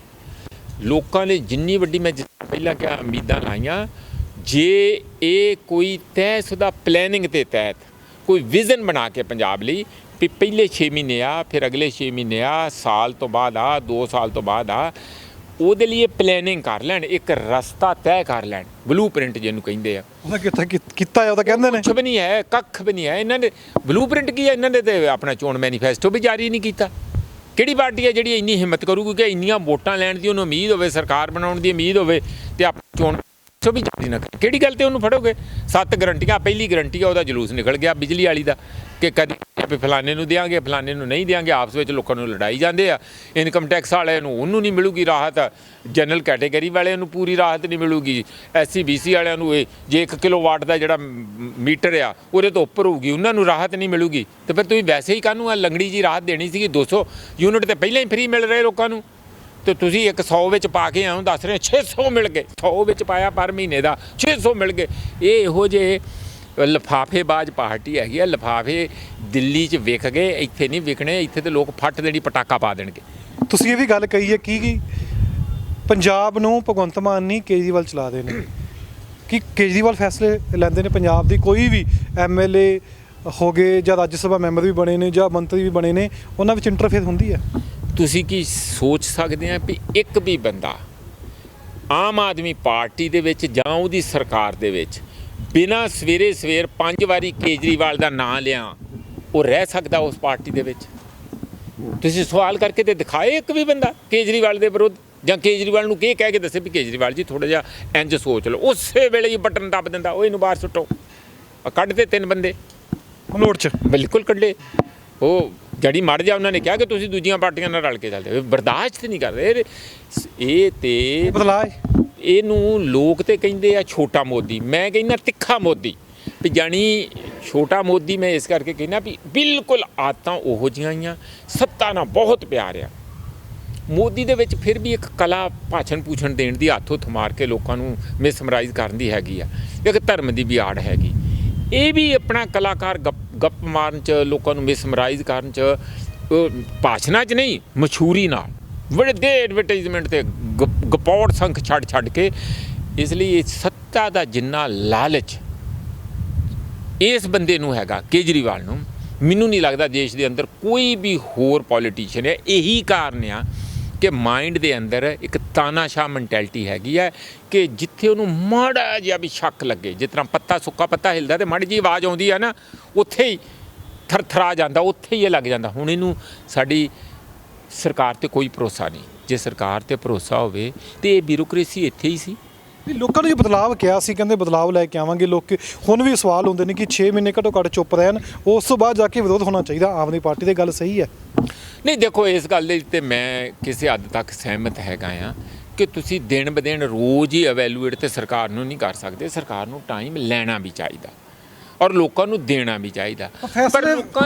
ਲੋਕਾਂ ਨੇ ਜਿੰਨੀ ਵੱਡੀ, ਮੈਂ ਪਹਿਲਾਂ ਕਿਹਾ, ਉਮੀਦਾਂ ਲਾਈਆਂ, ਜੇ ਇਹ ਕੋਈ ਤੈਅਸ਼ੁਦਾ ਪਲੈਨਿੰਗ ਦੇ ਤਹਿਤ ਕੋਈ ਵਿਜ਼ਨ ਬਣਾ ਕੇ ਪੰਜਾਬ ਲਈ ਵੀ ਪਹਿਲੇ 6 ਮਹੀਨੇ ਆ, ਫਿਰ ਅਗਲੇ 6 ਮਹੀਨੇ ਆ, ਸਾਲ ਤੋਂ ਬਾਅਦ ਆ, 2 ਸਾਲ ਤੋਂ ਬਾਅਦ ਆ, ਉਹਦੇ ਲਈ ਪਲੈਨਿੰਗ ਕਰ ਲੈਣ, ਇੱਕ ਰਸਤਾ ਤੈਅ ਕਰ ਲੈਣ, ਬਲੂ ਪ੍ਰਿੰਟ ਜਿਹਨੂੰ ਕਹਿੰਦੇ ਆ। ਉਹਦਾ ਕੀਤਾ ਹੈ, ਉਹ ਤਾਂ ਕਹਿੰਦੇ ਨੇ ਕੁਛ ਵੀ ਨਹੀਂ ਹੈ, ਕੱਖ ਵੀ ਨਹੀਂ ਹੈ। ਇਹਨਾਂ ਨੇ ਬਲੂ ਪ੍ਰਿੰਟ ਕੀ ਹੈ? ਇਹਨਾਂ ਨੇ ਤੇ ਆਪਣਾ ਚੋਣ ਮੈਨੀਫੈਸਟੋ ਵੀ ਜਾਰੀ ਨਹੀਂ ਕੀਤਾ। ਕਿਹੜੀ ਪਾਰਟੀ ਹੈ ਜਿਹੜੀ ਇੰਨੀ ਹਿੰਮਤ ਕਰੂਗੀ ਕਿ ਇੰਨੀਆਂ ਵੋਟਾਂ ਲੈਣ ਦੀ ਉਹਨੂੰ ਉਮੀਦ ਹੋਵੇ, ਸਰਕਾਰ ਬਣਾਉਣ ਦੀ ਉਮੀਦ ਹੋਵੇ, ਤੇ ਆਪਣੀ ਚੋਣ ਮੈਨੀਫੈਸਟੋ ਵੀ ਜਾਰੀ ਨਾ ਕਰੇ? ਕਿਹੜੀ ਗੱਲ ਤੇ ਉਹਨੂੰ ਫੜੋਗੇ? 7 ਗਰੰਟੀਆਂ, ਪਹਿਲੀ ਗਰੰਟੀ ਆ ਉਹਦਾ ਜਲੂਸ ਨਿਕਲ ਗਿਆ ਬਿਜਲੀ ਵਾਲੀ ਦਾ, ਕਿ ਕਦੀ ਫਲਾਣੇ ਨੂੰ ਦਿਆਂਗੇ, ਫਲਾਣੇ ਨੂੰ ਨਹੀਂ ਦਿਆਂਗੇ। ਆਪਸ ਵਿੱਚ ਲੋਕਾਂ ਨੂੰ ਲੜਾਈ ਜਾਂਦੇ ਆ। ਇਨਕਮ ਟੈਕਸ ਵਾਲਿਆਂ ਨੂੰ ਉਹਨੂੰ ਨਹੀਂ ਮਿਲੂਗੀ ਰਾਹਤ, ਜਨਰਲ ਕੈਟੇਗਰੀ ਵਾਲਿਆਂ ਨੂੰ ਪੂਰੀ ਰਾਹਤ ਨਹੀਂ ਮਿਲੂਗੀ, SC BC ਵਾਲਿਆਂ ਨੂੰ ਜੇ 1 ਕਿਲੋਵਾਟ ਦਾ ਜਿਹੜਾ ਮੀਟਰ ਆ ਉਹਦੇ ਤੋਂ ਉੱਪਰ ਹੋਊਗੀ ਉਹਨਾਂ ਨੂੰ ਰਾਹਤ ਨਹੀਂ ਮਿਲੂਗੀ। ਤੇ ਫਿਰ ਤੁਸੀਂ ਵੈਸੇ ਹੀ ਕਾਹਨੂੰ ਆ ਲੰਗੜੀ ਜੀ ਰਾਹਤ ਦੇਣੀ ਸੀਗੀ? 200 ਯੂਨਿਟ ਤੇ ਪਹਿਲਾਂ ਹੀ ਫ੍ਰੀ ਮਿਲ ਰਹੇ ਲੋਕਾਂ ਨੂੰ, ਤੇ ਤੁਸੀਂ 100 ਵਿੱਚ ਪਾ ਕੇ ਆਉਂ ਦੱਸ ਰਹੇ 600 ਮਿਲ ਗਏ। 100 ਵਿੱਚ ਪਾਇਆ ਪਰ ਮਹੀਨੇ ਦਾ 600 ਮਿਲ ਗਏ। ਇਹ ਇਹੋ ਜਿਹੇ ਲਿਫਾਫੇਬਾਜ਼ ਪਾਰਟੀ ਹੈਗੀ ਆ। ਲਿਫਾਫੇ ਦਿੱਲੀ 'ਚ ਵਿਕ ਗਏ, ਇੱਥੇ ਨਹੀਂ ਵਿਕਣੇ। ਇੱਥੇ ਤੇ ਲੋਕ ਫੱਟ ਦੇਣੀ, ਪਟਾਕਾ ਪਾ ਦੇਣਗੇ। ਤੁਸੀਂ ਇਹ ਵੀ ਗੱਲ ਕਹੀ ਹੈ ਕਿ ਪੰਜਾਬ ਨੂੰ ਭਗਵੰਤ ਮਾਨ ਨਹੀਂ, ਕੇਜਰੀਵਾਲ ਚਲਾਦੇ ਨੇ, ਕਿ ਕੇਜਰੀਵਾਲ ਫੈਸਲੇ ਲੈਂਦੇ ਨੇ ਪੰਜਾਬ ਦੀ। ਕੋਈ ਵੀ MLA ਹੋ ਗਏ ਜਾਂ ਰਾਜ ਸਭਾ ਮੈਂਬਰ ਵੀ ਬਣੇ ਨੇ ਜਾਂ ਮੰਤਰੀ ਵੀ ਬਣੇ ਨੇ, ਉਹਨਾਂ ਵਿੱਚ ਇੰਟਰਫੇਅਰ ਹੁੰਦੀ ਹੈ। ਤੁਸੀਂ ਕੀ ਸੋਚ ਸਕਦੇ ਆ ਵੀ ਇੱਕ ਵੀ ਬੰਦਾ ਆਮ ਆਦਮੀ ਪਾਰਟੀ ਦੇ ਵਿੱਚ ਜਾਂ ਉਹਦੀ ਸਰਕਾਰ ਦੇ ਵਿੱਚ ਬਿਨਾਂ ਸਵੇਰੇ 5 ਵਾਰੀ ਕੇਜਰੀਵਾਲ ਦਾ ਨਾਂ ਲਿਆ ਉਹ ਰਹਿ ਸਕਦਾ ਉਸ ਪਾਰਟੀ ਦੇ ਵਿੱਚ? ਤੁਸੀਂ ਸਵਾਲ ਕਰਕੇ ਤੇ ਦਿਖਾਏ ਇੱਕ ਵੀ ਬੰਦਾ ਕੇਜਰੀਵਾਲ ਦੇ ਵਿਰੁੱਧ, ਜਾਂ ਕੇਜਰੀਵਾਲ ਨੂੰ ਕੀ ਕਹਿ ਕੇ ਦੱਸੇ ਵੀ ਕੇਜਰੀਵਾਲ ਜੀ ਥੋੜ੍ਹਾ ਜਿਹਾ ਇੰਝ ਸੋਚ ਲਓ। ਉਸੇ ਵੇਲੇ ਹੀ ਬਟਨ ਦੱਬ ਦਿੰਦਾ, ਉਹ ਇਹਨੂੰ ਬਾਹਰ ਸੁੱਟੋ। ਕੱਢਦੇ 3 ਬੰਦੇ ਲੋੜ 'ਚ, ਬਿਲਕੁਲ ਕੱਢੇ। ਉਹ ਜੜੀ ਮੜ ਜਾ, ਉਹਨਾਂ ਨੇ ਕਿਹਾ ਕਿ ਤੁਸੀਂ ਦੂਜੀਆਂ ਪਾਰਟੀਆਂ ਨਾਲ ਰਲ ਕੇ ਚੱਲਦੇ, ਬਰਦਾਸ਼ਤ ਨਹੀਂ ਕਰਦੇ ਇਹ। ਤੇ ਬਦਲਾਅ ਇਹਨੂੰ ਲੋਕ ਤੇ ਕਹਿੰਦੇ ਆ ਛੋਟਾ ਮੋਦੀ, ਮੈਂ ਕਹਿੰਦਾ ਤਿੱਖਾ ਮੋਦੀ। ਵੀ ਜਾਣੀ ਛੋਟਾ ਮੋਦੀ ਮੈਂ ਇਸ ਕਰਕੇ ਕਹਿੰਦਾ ਵੀ ਬਿਲਕੁਲ ਆਦਤਾਂ ਉਹੋ ਜਿਹੀਆਂ ਆਈਆਂ, ਸੱਤਾ ਨਾਲ ਬਹੁਤ ਪਿਆਰ ਆ ਮੋਦੀ ਦੇ ਵਿੱਚ। ਫਿਰ ਵੀ ਇੱਕ ਕਲਾ ਭਾਸ਼ਣ ਪੂਛਣ ਦੇਣ ਦੀ, ਹੱਥ ਹੁੱਥ ਮਾਰ ਕੇ ਲੋਕਾਂ ਨੂੰ ਮਿਸਮਰਾਈਜ਼ ਕਰਨ ਦੀ ਹੈਗੀ ਆ, ਇੱਕ ਧਰਮ ਦੀ ਵੀ ਆੜ ਹੈਗੀ। ਇਹ ਵੀ ਆਪਣਾ ਕਲਾਕਾਰ ਗੱਪ ਮਾਰਨ 'ਚ, ਲੋਕਾਂ ਨੂੰ ਮਿਸਮਰਾਈਜ਼ ਕਰਨ 'ਚ, ਭਾਸ਼ਣਾਂ 'ਚ ਨਹੀਂ, ਮਸ਼ਹੂਰੀ ਨਾਲ, ਬੜੇ ਦੇ ਐਡਵਰਟਾਈਜ਼ਮੈਂਟ ਤੇ ਗਪੌੜ ਸੰਖ ਛੱਡ ਕੇ। ਇਸ ਲਈ ਇਹ ਸੱਤਾ ਦਾ ਜਿੰਨਾ ਲਾਲਚ ਇਸ ਬੰਦੇ ਨੂੰ ਹੈਗਾ, ਕੇਜਰੀਵਾਲ ਨੂੰ, ਮੈਨੂੰ ਨਹੀਂ ਲੱਗਦਾ ਦੇਸ਼ ਦੇ ਅੰਦਰ ਕੋਈ ਵੀ ਹੋਰ ਪੋਲੀਟੀਸ਼ੀਅਨ ਹੈ। ਇਹੀ ਕਾਰਨ ਆ ਕਿ ਮਾਈਂਡ ਦੇ ਅੰਦਰ ਇੱਕ ਤਾਨਾਸ਼ਾਹ ਮੈਂਟੈਲਿਟੀ ਹੈਗੀ ਹੈ ਕਿ ਜਿੱਥੇ ਉਹਨੂੰ ਮਾੜਾ ਜਿਹਾ ਵੀ ਸ਼ੱਕ ਲੱਗੇ, ਜਿਸ ਤਰ੍ਹਾਂ ਸੁੱਕਾ ਪੱਤਾ ਹਿਲਦਾ ਤੇ ਮਾੜੀ ਜਿਹੀ ਆਵਾਜ਼ ਆਉਂਦੀ ਆ ਨਾ, ਉੱਥੇ ਹੀ ਥਰਥਰਾ ਜਾਂਦਾ, ਉੱਥੇ ਹੀ ਇਹ ਲੱਗ ਜਾਂਦਾ। ਹੁਣ ਇਹਨੂੰ ਸਾਡੀ ਸਰਕਾਰ 'ਤੇ ਕੋਈ ਭਰੋਸਾ ਨਹੀਂ। ਜੇ ਸਰਕਾਰ 'ਤੇ ਭਰੋਸਾ ਹੋਵੇ ਤੇ ਇਹ ਬਿਊਰੋਕ੍ਰੇਸੀ ਇੱਥੇ ਹੀ ਸੀ। ਲੋਕਾਂ ਨੂੰ ਬਦਲਾਵ ਕਿਹਾ ਸੀ, ਕਹਿੰਦੇ ਬਦਲਾਵ ਲੈ ਕੇ ਆਵਾਂਗੇ। ਲੋਕ ਹੁਣ ਵੀ ਸਵਾਲ ਹੁੰਦੇ ਨੇ ਕਿ 6 ਮਹੀਨੇ ਘੱਟੋ ਘੱਟ ਚੁੱਪ ਰਹਿਣ, ਉਸ ਤੋਂ ਬਾਅਦ ਜਾ ਕੇ ਵਿਰੋਧ ਹੋਣਾ ਚਾਹੀਦਾ ਆਮ ਆਦਮੀ ਪਾਰਟੀ ਦੀ। ਗੱਲ ਸਹੀ ਹੈ? ਨਹੀਂ, ਦੇਖੋ ਇਸ ਗੱਲ ਦੇ ਉੱਤੇ ਮੈਂ ਕਿਸੇ ਹੱਦ ਤੱਕ ਸਹਿਮਤ ਹੈਗਾ ਆ ਕਿ ਤੁਸੀਂ ਦਿਨ ਬ ਦਿਨ ਰੋਜ਼ ਹੀ ਐਵੈਲੂਏਟ ਤੇ ਸਰਕਾਰ ਨੂੰ ਨਹੀਂ ਕਰ ਸਕਦੇ। ਸਰਕਾਰ ਨੂੰ ਟਾਈਮ ਲੈਣਾ ਵੀ ਚਾਹੀਦਾ ਔਰ ਲੋਕਾਂ ਨੂੰ ਦੇਣਾ ਵੀ ਚਾਹੀਦਾ। ਪਰ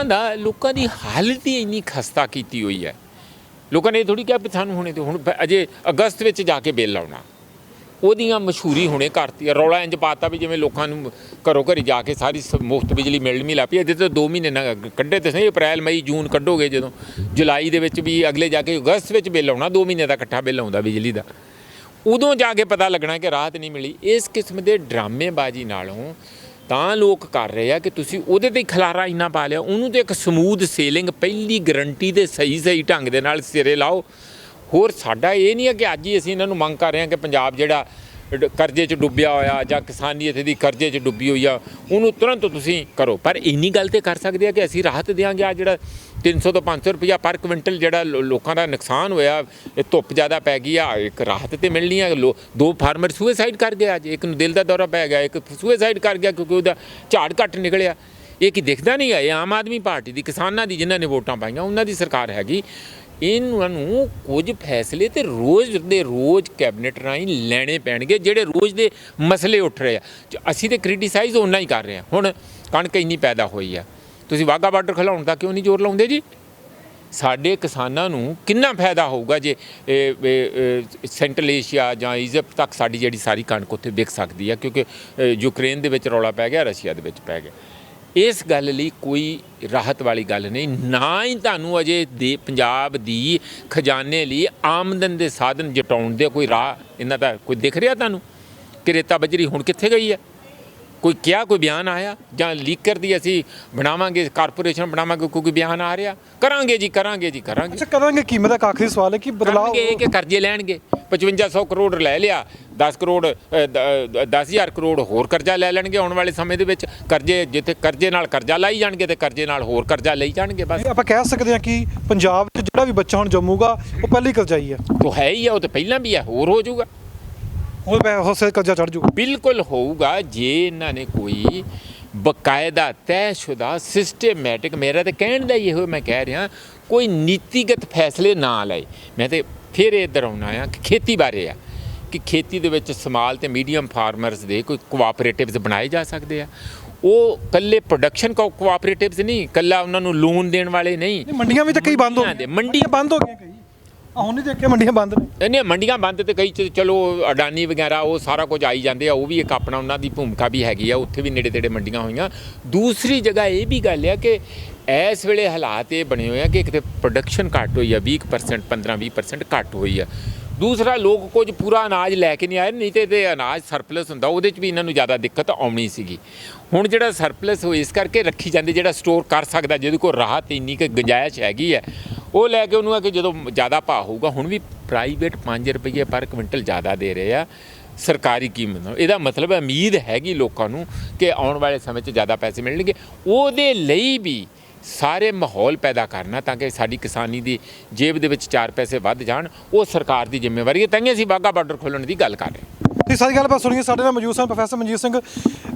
ਲੋਕਾਂ ਦੀ ਹਾਲਤ ਹੀ ਇੰਨੀ ਖਸਤਾ ਕੀਤੀ ਹੋਈ ਹੈ। ਲੋਕਾਂ ਨੇ ਇਹ ਥੋੜ੍ਹੀ ਕਿਹਾ ਵੀ ਸਾਨੂੰ ਹੁਣੇ ਤੇ ਹੁਣ ਅਜੇ ਅਗਸਤ ਵਿੱਚ ਜਾ ਕੇ ਬਿੱਲ ਆਉਣਾ, ਉਹਦੀਆਂ ਮਸ਼ਹੂਰੀ ਹੁਣੇ ਕਰਤੀ। ਰੌਲਾ ਇੰਝ ਪਾਤਾ ਵੀ ਜਿਵੇਂ ਲੋਕਾਂ ਨੂੰ ਘਰੋਂ ਘਰੀ ਜਾ ਕੇ ਸਾਰੀ ਮੁਫਤ ਬਿਜਲੀ ਮਿਲਣੀ ਲੱਗ ਪਈ। ਇਹਦੇ ਤੋਂ 2 ਮਹੀਨੇ ਨਾ ਕੱਢੇ ਤੇ ਸਹੀ, ਅਪ੍ਰੈਲ ਮਈ ਜੂਨ ਕੱਢੋਗੇ, ਜਦੋਂ ਜੁਲਾਈ ਦੇ ਵਿੱਚ ਵੀ ਅਗਲੇ ਜਾ ਕੇ ਅਗਸਤ ਵਿੱਚ ਬਿੱਲ ਆਉਣਾ, 2 ਮਹੀਨੇ ਦਾ ਇਕੱਠਾ ਬਿੱਲ ਆਉਂਦਾ ਬਿਜਲੀ ਦਾ, ਉਦੋਂ ਜਾ ਕੇ ਪਤਾ ਲੱਗਣਾ ਕਿ ਰਾਹਤ ਨਹੀਂ ਮਿਲੀ। ਇਸ ਕਿਸਮ ਦੇ ਡਰਾਮੇਬਾਜ਼ੀ ਨਾਲੋਂ ਤਾਂ ਲੋਕ ਕਰ ਰਹੇ ਆ ਕਿ ਤੁਸੀਂ ਉਹਦੇ 'ਤੇ ਖਲਾਰਾ ਇੰਨਾ ਪਾ ਲਿਆ, ਉਹਨੂੰ ਤਾਂ ਇੱਕ ਸਮੂਥ ਸੇਲਿੰਗ, ਪਹਿਲੀ ਗਰੰਟੀ ਦੇ ਸਹੀ ਢੰਗ ਦੇ ਨਾਲ ਸਿਰੇ ਲਾਓ। ਹੋਰ ਸਾਡਾ ਇਹ ਨਹੀਂ ਹੈ ਕਿ ਅੱਜ ਹੀ ਅਸੀਂ ਇਹਨਾਂ ਨੂੰ ਮੰਗ ਕਰ ਰਹੇ ਹਾਂ ਕਿ ਪੰਜਾਬ ਜਿਹੜਾ ਕਰਜ਼ੇ 'ਚ ਡੁੱਬਿਆ ਹੋਇਆ ਜਾਂ ਕਿਸਾਨੀ ਇੱਥੇ ਦੀ ਕਰਜ਼ੇ 'ਚ ਡੁੱਬੀ ਹੋਈ ਆ, ਉਹਨੂੰ ਤੁਰੰਤ ਤੁਸੀਂ ਕਰੋ। ਪਰ ਇੰਨੀ ਗੱਲ ਤਾਂ ਕਰ ਸਕਦੇ ਆ ਕਿ ਅਸੀਂ ਰਾਹਤ ਦਿਆਂਗੇ। ਆ ਜਿਹੜਾ 300 ਤੋਂ 500 ਰੁਪਈਆ ਪਰ ਕੁਇੰਟਲ ਜਿਹੜਾ ਲੋਕਾਂ ਦਾ ਨੁਕਸਾਨ ਹੋਇਆ, ਇਹ ਧੁੱਪ ਜ਼ਿਆਦਾ ਪੈ ਗਈ ਆ, ਇੱਕ ਰਾਹਤ ਤਾਂ ਮਿਲਣੀ ਆ। 2 ਫਾਰਮਰ ਸੁਸਾਈਡ ਕਰ ਗਏ ਅੱਜ, ਇੱਕ ਨੂੰ ਦਿਲ ਦਾ ਦੌਰਾ ਪੈ ਗਿਆ, ਇੱਕ ਸੁਸਾਈਡ ਕਰ ਗਿਆ ਕਿਉਂਕਿ ਉਹਦਾ ਝਾੜ ਘੱਟ ਨਿਕਲਿਆ। ਇਹ ਕੀ ਦਿਖਦਾ ਨਹੀਂ ਹੈ? ਇਹ ਆਮ ਆਦਮੀ ਪਾਰਟੀ ਦੀ, ਕਿਸਾਨਾਂ ਦੀ, ਜਿਨ੍ਹਾਂ ਨੇ ਵੋਟਾਂ ਪਾਈਆਂ, ਉਹਨਾਂ ਦੀ ਸਰਕਾਰ ਹੈਗੀ। ਇਹਨਾਂ ਨੂੰ ਕੁਝ ਫੈਸਲੇ ਤੇ ਰੋਜ਼ ਦੇ ਰੋਜ਼ ਕੈਬਨਿਟ ਰਾਹੀਂ ਲੈਣੇ ਪੈਣਗੇ, ਜਿਹੜੇ ਰੋਜ਼ ਦੇ ਮਸਲੇ ਉੱਠ ਰਹੇ ਆ। ਅਸੀਂ ਤੇ ਕ੍ਰਿਟੀਸਾਈਜ਼ ਉਹਨਾਂ ਹੀ ਕਰ ਰਹੇ ਹਾਂ। ਹੁਣ ਕਣਕ ਇੰਨੀ ਪੈਦਾ ਹੋਈ ਆ, ਤੁਸੀਂ ਵਾਹਗਾ ਬਾਰਡਰ ਖਿਲਾਉਣ ਦਾ ਕਿਉਂ ਨਹੀਂ ਜ਼ੋਰ ਲਾਉਂਦੇ ਜੀ? ਸਾਡੇ ਕਿਸਾਨਾਂ ਨੂੰ ਕਿੰਨਾ ਫਾਇਦਾ ਹੋਊਗਾ ਜੇ ਸੈਂਟਰਲ ਏਸ਼ੀਆ ਜਾਂ ਇਜਿਪਟ ਤੱਕ ਸਾਡੀ ਜਿਹੜੀ ਸਾਰੀ ਕਣਕ ਉੱਥੇ ਵਿਕ ਸਕਦੀ ਆ, ਕਿਉਂਕਿ ਯੂਕਰੇਨ ਦੇ ਵਿੱਚ ਰੌਲਾ ਪੈ ਗਿਆ, ਰਸ਼ੀਆ ਦੇ ਵਿੱਚ ਪੈ ਗਿਆ। ਇਸ ਗੱਲ ਲਈ ਕੋਈ ਰਾਹਤ ਵਾਲੀ ਗੱਲ ਨਹੀਂ, ਨਾ ਹੀ ਤੁਹਾਨੂੰ ਅਜੇ ਦੇ ਪੰਜਾਬ ਦੀ ਖਜ਼ਾਨੇ ਲਈ ਆਮਦਨ ਦੇ ਸਾਧਨ ਜਟਾਉਣ ਦੇ ਕੋਈ ਰਾਹ ਇਹਨਾਂ ਦਾ ਕੋਈ ਦਿਖ ਰਿਹਾ ਤੁਹਾਨੂੰ? ਕਿ ਰੇਤਾ ਬਜਰੀ ਹੁਣ ਕਿੱਥੇ ਗਈ ਹੈ? ਕੋਈ ਕਿਹਾ, ਕੋਈ ਬਿਆਨ ਆਇਆ? ਜਾਂ ਲੀਕਰ ਦੀ ਅਸੀਂ ਬਣਾਵਾਂਗੇ, ਕਾਰਪੋਰੇਸ਼ਨ ਬਣਾਵਾਂਗੇ, ਕੋਈ ਬਿਆਨ ਆ ਰਿਹਾ? ਕਰਾਂਗੇ ਜੀ, ਕਰਾਂਗੇ ਜੀ, ਕਰਾਂਗੇ। ਅੱਛਾ, ਕਰਾਂਗੇ ਕੀ? ਮੇਰਾ ਇੱਕ ਆਖਰੀ ਸਵਾਲ ਹੈ ਕਿ ਬਦਲਾਅ ਕਿ ਕਰਜ਼ੇ ਲੈਣਗੇ, 5500 ਕਰੋੜ ਲੈ ਲਿਆ, 10,000 ਕਰੋੜ ਹੋਰ ਕਰਜ਼ਾ ਲੈ ਲੈਣਗੇ ਆਉਣ ਵਾਲੇ ਸਮੇਂ ਦੇ ਵਿੱਚ। ਕਰਜ਼ੇ ਜਿੱਥੇ ਕਰਜ਼ੇ ਨਾਲ ਕਰਜ਼ਾ ਲਾਈ ਜਾਣਗੇ ਤੇ ਕਰਜ਼ੇ ਨਾਲ ਹੋਰ ਕਰਜ਼ਾ ਲਈ ਜਾਣਗੇ। ਬਸ ਆਪਾਂ ਕਹਿ ਸਕਦੇ ਹਾਂ ਕਿ ਪੰਜਾਬ 'ਚ ਜਿਹੜਾ ਵੀ ਬੱਚਾ ਹੁਣ ਜੰਮੂਗਾ ਉਹ ਪਹਿਲੀ ਕਰਜ਼ਾਈ ਹੈ। ਉਹ ਹੈ ਹੀ ਆ, ਉਹ ਤਾਂ ਪਹਿਲਾਂ ਵੀ ਆ, ਹੋਰ ਹੋ ਜਾਊਗਾ, ਹੋਰ ਸਿਰ ਕਰਜ਼ਾ ਚੜ੍ਹ ਜਾਊਗਾ। ਬਿਲਕੁਲ ਹੋਊਗਾ ਜੇ ਇਹਨਾਂ ਨੇ ਕੋਈ ਬਕਾਇਦਾ ਤੈਅਸ਼ੁਦਾ ਸਿਸਟੇਮੈਟਿਕ, ਮੇਰਾ ਤਾਂ ਕਹਿਣ ਦਾ ਹੀ ਇਹੋ ਮੈਂ ਕਹਿ ਰਿਹਾ, ਕੋਈ ਨੀਤੀਗਤ ਫੈਸਲੇ ਨਾ ਲਏ। ਮੈਂ ਤੇ ਫਿਰ ਇੱਧਰ ਆਉਣਾ ਆ ਕਿ ਖੇਤੀ ਬਾਰੇ ਆ, ਕਿ ਖੇਤੀ ਦੇ ਵਿੱਚ ਸਮਾਲ ਤੇ ਮੀਡੀਅਮ ਫਾਰਮਰਸ ਦੇ ਕੋਈ ਕੋਆਪਰੇਟਿਵਸ ਬਣਾਏ ਜਾ ਸਕਦੇ ਆ। ਉਹ ਕੱਲੇ ਪ੍ਰੋਡਕਸ਼ਨ ਕੋਆਪਰੇਟਿਵਸ ਨਹੀਂ, ਕੱਲਾ ਉਹਨਾਂ ਨੂੰ ਲੋਨ ਦੇਣ ਵਾਲੇ ਨਹੀਂ। ਮੰਡੀਆਂ ਵੀ ਤਾਂ ਕਈ ਬੰਦ ਹੋ ਗਈਆਂ, ਮੰਡੀਆਂ ਬੰਦ ਹੋ ਗਈਆਂ ਕਈ, ਹੁਣ ਨਹੀਂ ਦੇਖਿਆ ਮੰਡੀਆਂ ਬੰਦ ਨੇ। ਨਹੀਂ, ਮੰਡੀਆਂ ਬੰਦ ਤੇ ਕਈ ਚਲੋ ਅਡਾਨੀ ਵਗੈਰਾ ਉਹ ਸਾਰਾ ਕੁਝ ਆਈ ਜਾਂਦੇ ਆ, ਉਹ ਵੀ ਇੱਕ ਆਪਣਾ ਉਹਨਾਂ ਦੀ ਭੂਮਿਕਾ ਵੀ ਹੈਗੀ ਆ, ਉੱਥੇ ਵੀ ਨੇੜੇ ਤੇੜੇ ਮੰਡੀਆਂ ਹੋਈਆਂ। ਦੂਸਰੀ ਜਗ੍ਹਾ ਇਹ ਵੀ ਗੱਲ ਆ ਕਿ ਇਸ ਵੇਲੇ ਹਾਲਾਤ ਇਹ ਬਣੇ ਹੋਏ ਆ ਕਿ ਕਿਤੇ ਪ੍ਰੋਡਕਸ਼ਨ ਘੱਟ ਹੋਈ ਆ, 20% 15-20% ਘੱਟ ਹੋਈ ਆ। ਦੂਸਰਾ, ਲੋਕ ਕੁਝ ਪੂਰਾ ਅਨਾਜ ਲੈ ਕੇ ਨਹੀਂ ਆਏ, ਨਹੀਂ ਤੇ ਅਨਾਜ ਸਰਪਲਸ ਹੁੰਦਾ, ਉਹਦੇ 'ਚ ਵੀ ਇਹਨਾਂ ਨੂੰ ਜ਼ਿਆਦਾ ਦਿੱਕਤ ਆਉਣੀ ਸੀਗੀ। ਹੁਣ ਜਿਹੜਾ ਸਰਪਲਸ ਹੋ ਇਸ ਕਰਕੇ ਰੱਖੀ ਜਾਂਦੀ, ਜਿਹੜਾ ਸਟੋਰ ਕਰ ਸਕਦਾ, ਜਿਹਦੇ ਕੋਲ ਰਾਹਤ ਇੰਨੀ ਕੁ ਗੁੰਜਾਇਸ਼ ਹੈਗੀ ਹੈ, ਉਹ ਲੈ ਕੇ ਉਹਨੂੰ ਆ ਕਿ ਜਦੋਂ ਜ਼ਿਆਦਾ ਭਾਅ ਹੋਊਗਾ। ਹੁਣ ਵੀ ਪ੍ਰਾਈਵੇਟ 5 ਰੁਪਏ ਪਰ ਕੁਇੰਟਲ ਜ਼ਿਆਦਾ ਦੇ ਰਹੇ ਆ ਸਰਕਾਰੀ ਕੀਮਤ। ਇਹਦਾ ਮਤਲਬ ਉਮੀਦ ਹੈਗੀ ਲੋਕਾਂ ਨੂੰ ਕਿ ਆਉਣ ਵਾਲੇ ਸਮੇਂ 'ਚ ਜ਼ਿਆਦਾ ਪੈਸੇ ਮਿਲਣਗੇ। ਉਹਦੇ ਲਈ ਵੀ ਸਾਰੇ ਮਾਹੌਲ ਪੈਦਾ ਕਰਨਾ ਤਾਂ ਕਿ ਸਾਡੀ ਕਿਸਾਨੀ ਦੀ ਜੇਬ ਦੇ ਵਿੱਚ 4 ਪੈਸੇ ਵੱਧ ਜਾਣ, ਉਹ ਸਰਕਾਰ ਦੀ ਜ਼ਿੰਮੇਵਾਰੀ ਹੈ। ਤਾਂ ਹੀ ਅਸੀਂ ਵਾਹਗਾ ਬਾਰਡਰ ਖੋਲ੍ਹਣ ਦੀ ਗੱਲ ਕਰ ਰਹੇ ਹਾਂ। ਇਹ ਸਾਰੀ ਗੱਲ ਆਪਾਂ ਸੁਣੀਏ। ਸਾਡੇ ਨਾਲ ਮੌਜੂਦ ਸਨ professor Manjeet Singh.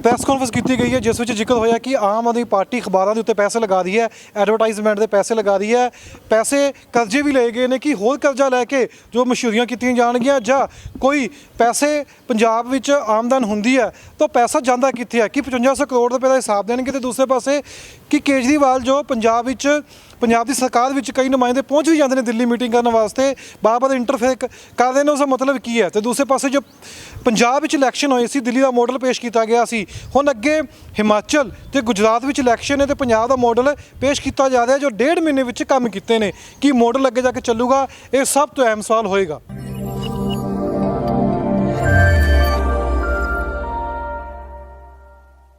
Press conference ਕੀਤੀ ਗਈ ਹੈ ਜਿਸ ਵਿੱਚ ਜ਼ਿਕਰ ਹੋਇਆ ਕਿ ਆਮ ਆਦਮੀ ਪਾਰਟੀ ਅਖਬਾਰਾਂ ਦੇ ਉੱਤੇ ਪੈਸੇ ਲਗਾ ਰਹੀ ਹੈ, ਐਡਵਰਟਾਈਜ਼ਮੈਂਟ ਦੇ ਪੈਸੇ ਲਗਾ ਰਹੀ ਹੈ, ਪੈਸੇ ਕਰਜ਼ੇ ਵੀ ਲਏ ਗਏ ਨੇ ਕਿ ਹੋਰ ਕਰਜ਼ਾ ਲੈ ਕੇ ਜੋ ਮਸ਼ਹੂਰੀਆਂ ਕੀਤੀਆਂ ਜਾਣਗੀਆਂ, ਜਾਂ ਕੋਈ ਪੈਸੇ ਪੰਜਾਬ ਵਿੱਚ ਆਮਦਨ ਹੁੰਦੀ ਹੈ ਤਾਂ ਪੈਸਾ ਜਾਂਦਾ ਕਿੱਥੇ ਹੈ? ਕਿ 5500 ਕਰੋੜ ਰੁਪਏ ਦਾ ਹਿਸਾਬ ਦੇਣਗੇ। ਤੇ ਦੂਸਰੇ ਪਾਸੇ ਕਿ ਕੇਜਰੀਵਾਲ ਜੋ ਪੰਜਾਬ ਦੀ ਸਰਕਾਰ ਵਿੱਚ ਕਈ ਨੁਮਾਇੰਦੇ ਪਹੁੰਚ ਵੀ ਜਾਂਦੇ ਨੇ ਦਿੱਲੀ ਮੀਟਿੰਗ ਕਰਨ ਵਾਸਤੇ, ਬਾਰ-ਬਾਰ ਇੰਟਰਫੇਅਰ ਕਰਦੇ ਨੇ, ਉਸ ਦਾ ਮਤਲਬ ਕੀ ਹੈ? ਤੇ ਦੂਸਰੇ ਪਾਸੇ ਜੋ ਪੰਜਾਬ ਵਿੱਚ ਇਲੈਕਸ਼ਨ ਹੋਏ ਸੀ, ਦਿੱਲੀ ਦਾ ਮਾਡਲ ਪੇਸ਼ ਕੀਤਾ ਗਿਆ ਸੀ, ਹੁਣ ਅੱਗੇ ਹਿਮਾਚਲ ਤੇ ਗੁਜਰਾਤ ਵਿੱਚ ਇਲੈਕਸ਼ਨ ਹੈ ਤੇ ਪੰਜਾਬ ਦਾ ਮਾਡਲ ਪੇਸ਼ ਕੀਤਾ ਜਾ ਰਿਹਾ ਜੋ 1.5 ਮਹੀਨੇ ਵਿੱਚ ਕੰਮ ਕੀਤੇ ਨੇ। ਕੀ ਮਾਡਲ ਅੱਗੇ ਜਾ ਕੇ ਚੱਲੂਗਾ? ਇਹ ਸਭ ਤੋਂ ਅਹਿਮ ਸਵਾਲ ਹੋਏਗਾ।